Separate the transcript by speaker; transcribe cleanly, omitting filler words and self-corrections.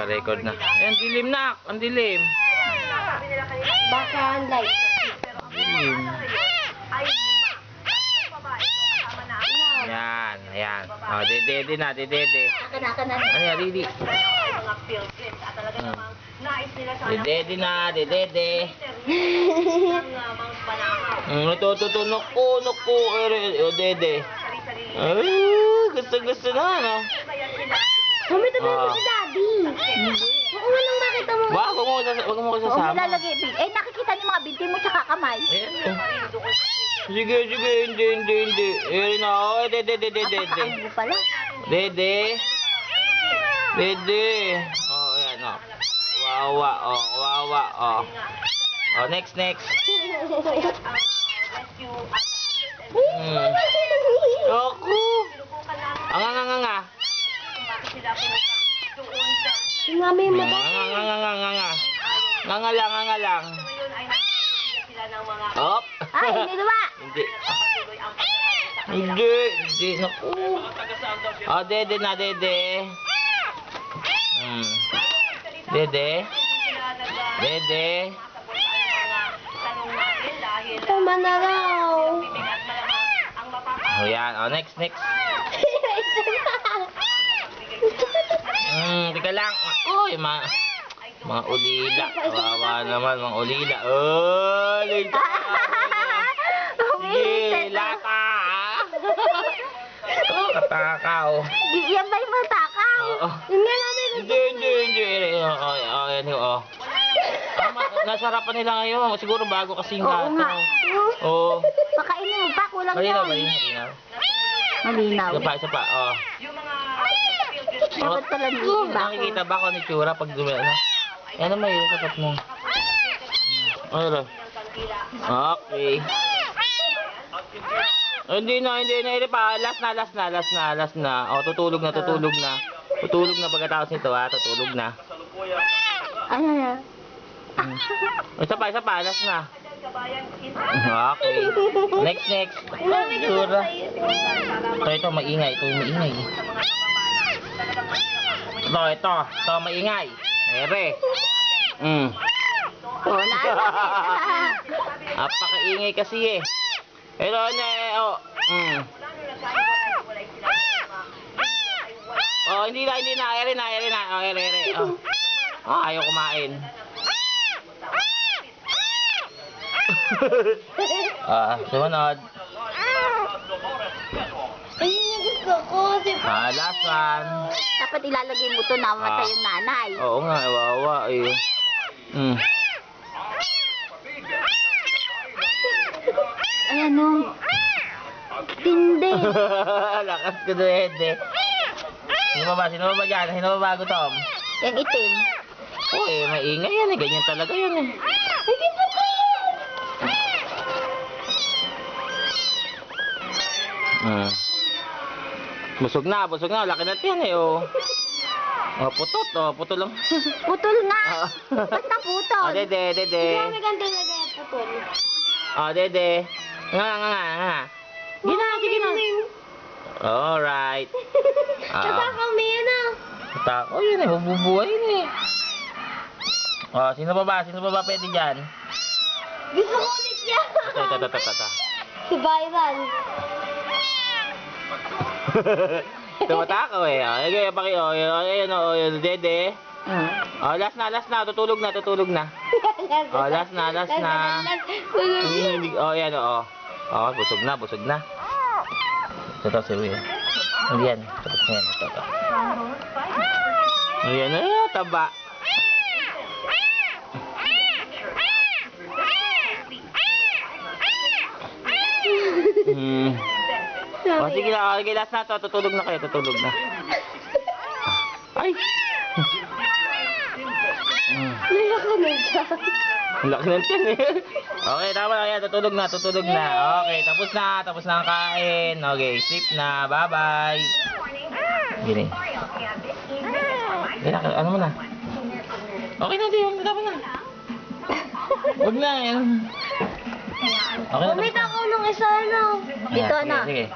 Speaker 1: naka-record na. Ayan, dilim na. Ang dilim.
Speaker 2: Baka ang light.
Speaker 1: Dilim. Ayan, ayan. Oh, dede na, dede.
Speaker 2: Naka na.
Speaker 1: Ano yan, Riri? Dede na, dede. Natututunok ko. O, dede. Ay, gusto na, ano?
Speaker 2: Humito mo si Daddy. Oo nga lang makita mo.
Speaker 1: Wag mo
Speaker 2: Oo,
Speaker 1: kasasama.
Speaker 2: lalagay. Eh, nakikita niyo mga binti mo tsaka kamay.
Speaker 1: Ayan, oh. Sige, hindi. Ayan na, oh, dede.
Speaker 2: Napakaano mo pala.
Speaker 1: Dede. Oh, ayan, oh. Wawa, oh. Oh, next. Ako. Nga.
Speaker 2: Sumami mo ba?
Speaker 1: Nga lang. Op.
Speaker 2: Ay, hindi ba?
Speaker 1: Hindi. Naku. Oh, dede na. Dede.
Speaker 2: Tama na raw.
Speaker 1: Oh, yan. Oh, next. Teka lang. Uy, mga ulila. Wawa naman, mga ulila. Oh, lita. Sige, lata. Oh, katakaw.
Speaker 2: Yan ba yung matakaw?
Speaker 1: Oo.
Speaker 2: Yun nga namin.
Speaker 1: Hindi. Oh, yan yung, oh. Nasarapan nila ngayon. Siguro bago kasing
Speaker 2: Oo
Speaker 1: gato.
Speaker 2: nga.
Speaker 1: Oo.
Speaker 2: Pakainin mo pa, kulang
Speaker 1: Malinaw.
Speaker 2: yan. Malinaw.
Speaker 1: Isa pa. Oh.
Speaker 2: Dapat pala di iba ko.
Speaker 1: Nakikita ba kung ano tsura pag dumila? Ano may yung kapat mo? Ano? Okay. Hindi na. Last na. Oh, tutulog na. Tutulog na pagkatapos nito, ha. Tutulog na.
Speaker 2: Ano yan?
Speaker 1: Isa pa. Last na. Okay. Next. Tsura. Ito, maingay. Ito, maingay. Ere.
Speaker 2: Oh, nasa.
Speaker 1: Apakaingay kasi eh. Ito na oh. Oh, hindi na. Ere na. Oh, ere. Oh, ayaw kumain. Sumunod.
Speaker 2: Ayun yung gusto ko.
Speaker 1: Last one.
Speaker 2: Dapat ilalagay mo to na matay yung nanay.
Speaker 1: Oo nga, wawa eh.
Speaker 2: Ayan o. Tindi.
Speaker 1: Lakas ko doon eh. Sino ba dyan? Sino ba bago, Tom?
Speaker 2: Yan itim.
Speaker 1: Oo maingay yan eh. Ganyan talaga yan eh.
Speaker 2: Ay, di ba kayo?
Speaker 1: Busog na. Laki na yan eh oh. Oh, putot lang.
Speaker 2: Putol nga. Ba't na putol?
Speaker 1: Oh, dede.
Speaker 2: Hindi ganda talaga yung putol.
Speaker 1: Oh, dede. Nga. Sige na. Alright.
Speaker 2: Natakang may yan ah.
Speaker 1: Tako yun eh. Mabubuhay yun eh. Oh, sino pa ba pwede dyan?
Speaker 2: Gusto ko ulit yan.
Speaker 1: Ito.
Speaker 2: Si Byron.
Speaker 1: Tumatakaw eh. Okay, ayun, dede. Oh, last na. Tutulog na. Oh, last na. Oh, yan, oh. Oh, busog na. Ito, siwi. Hindi yan. Tapos na yan. Ito. Ayan, taba. Oh, sige na. Last na to. Tutulog na kayo. Ay.
Speaker 2: Nalak na siya.
Speaker 1: Laki ng tiyan eh. Okay, tama na kaya. Tutulog na. Okay, tapos na ang kain. Okay, sleep na. Bye-bye. Gini. Ano mo na? Okay na, di. Dapat na. Huwag na. Okay na.
Speaker 2: Kumita ako ng isa, ano? Dito, ano?
Speaker 1: Sige.